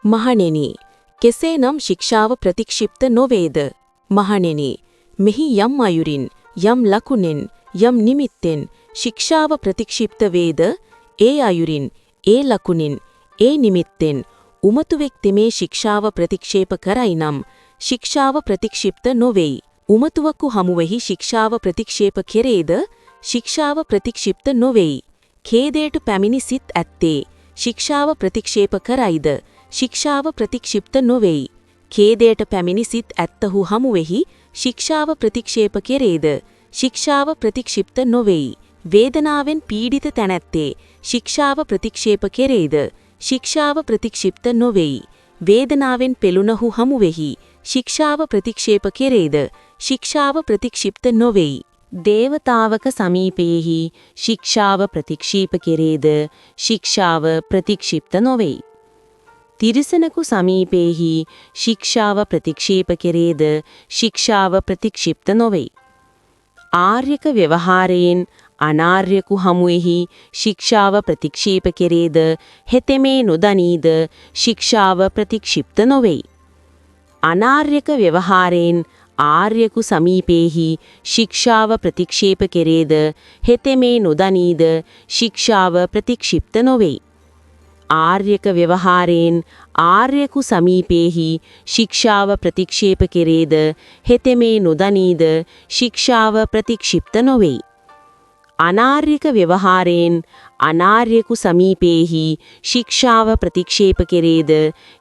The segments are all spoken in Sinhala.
මහණෙනි, කෙසේනම් ශික්ෂාව ප්‍රතික්ෂිප්ත නොවේද? මහණෙනි, මෙහි යම් අයුරින්, යම් ලකුණෙන්, යම් නිමිත්තෙන් ශික්ෂාව ප්‍රතික්ෂිප්ත වේද, ඒ අයුරින්, ඒ ලකුණින්, ඒ නිමිත්තෙන් උමතුවෙක් තෙමේ ශික්ෂාව ප්‍රතික්ෂේප කරයි නම් ශික්ෂාව ප්‍රතික්ෂිප්ත නොවේයි. උමතුවකු හමුවෙහි ශික්ෂාව ප්‍රතික්ෂේප කෙරේද, ශික්ෂාව ප්‍රතික්ෂිප්ත නොවේයි. ඛේදයට පැමිණි සිත් ඇත්තේ ශික්ෂාව ප්‍රතික්ෂේප කරයිද, ශික්ෂාව ප්‍රතික්ෂිප්ත නොවේයි. ඛේදයට පැමිණි සිත් ඇත්තහු හමුවෙහි ශික්ෂාව ප්‍රතික්ෂේප කෙරේද, ශික්ෂාව ප්‍රතික්ෂිප්ත නොවේයි. වේදනාවෙන් පීඩිත තැනැත්තේ ශික්ෂාව ප්‍රතික්ෂේප කෙරේද, ශික්ෂාව ප්‍රතික්ෂිප්ත නොවේයි. වේදනාවෙන් පෙළුණහු හමුවෙහි ශික්ෂාව ප්‍රතික්ෂේප කෙරේද, ශික්ෂාව ප්‍රතික්ෂිප්ත නොවේයි. දේවතාවක සමීපයෙහි ශික්ෂාව ප්‍රතික්ෂේප කෙරේද, ශික්ෂාව ප්‍රතික්ෂිප්ත නොවේයි. තිරිසනකු සමීපයෙහි ශික්ෂාව ප්‍රතික්ෂේප කෙරේද, ශික්ෂාව ප්‍රතික්ෂිප්ත නොවේයි. ආර්යක ව්‍යවහාරයෙන් අනාර්යකු හමුවෙහි ශික්ෂාව ප්‍රතික්ෂේප කෙරේද, හෙතෙමේ නොදනීද ශික්ෂාව ප්‍රතික්ෂිප්ත නොවේයි. අනාර්යක ව්‍යවහාරයෙන් ආර්යකු සමීපයෙහි ශික්ෂාව ප්‍රතික්ෂේප කෙරේද, හෙතෙමේ නොදනීද ශික්ෂාව ප්‍රතික්ෂිප්ත නොවේයි. ආර්යක ව්‍යවහාරයෙන් ආර්යකු සමීපයෙහි ශික්ෂාව ප්‍රතික්ෂේප කෙරේද, හෙතෙමේ නොදනීද ශික්ෂාව ප්‍රතික්ෂිප්ත නොවේයි. අනාර්යක ව්‍යවහාරයෙන් අනාර්යකු සමීපයෙහි ශික්ෂාව ප්‍රතික්ෂේප කෙරේද,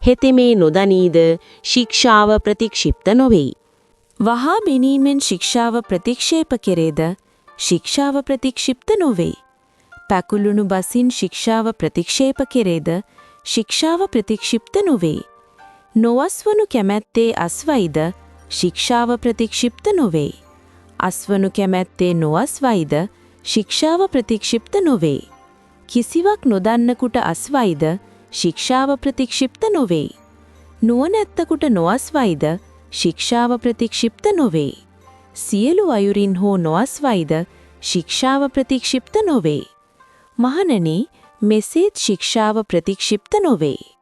හෙතෙමේ නොදනීද ශික්ෂාව ප්‍රතික්ෂිප්ත නොවේයි. වහා බිනීමෙන් ශික්ෂාව ප්‍රතික්ෂේප කෙරේද, ශික්ෂාව ප්‍රතික්ෂිප්ත නොවේයි. පැකුළුණු බසින් ශික්ෂාව ප්‍රතික්ෂේප කෙරේද, ශික්ෂාව ප්‍රතික්ෂිප්ත නොවේයි. නොවස්වනු කැමැත්තේ අස්වයිද, ශික්ෂාව ප්‍රතික්ෂිප්ත නොවේයි. අස්වනු කැමැත්තේ නොඅස්වයිද, ශික්ෂාව ප්‍රතික්ෂිප්ත නොවේයි. කිසිවක් නොදන්නකුට අස්වයිද, ශික්ෂාව ප්‍රතික්ෂිප්ත නොවේයි. නුවණැත්තකුට නොඅස්වයිද, ශික්ෂාව ප්‍රතික්ෂිප්ත නොවේයි. සියලු අයුරින් හෝ නොඅස්වයිද, ශික්ෂාව ප්‍රතික්ෂිප්ත නොවේයි. මහණෙනි, මෙසේත් ශික්ෂාව ප්‍රතික්ෂිප්ත නොවේයි.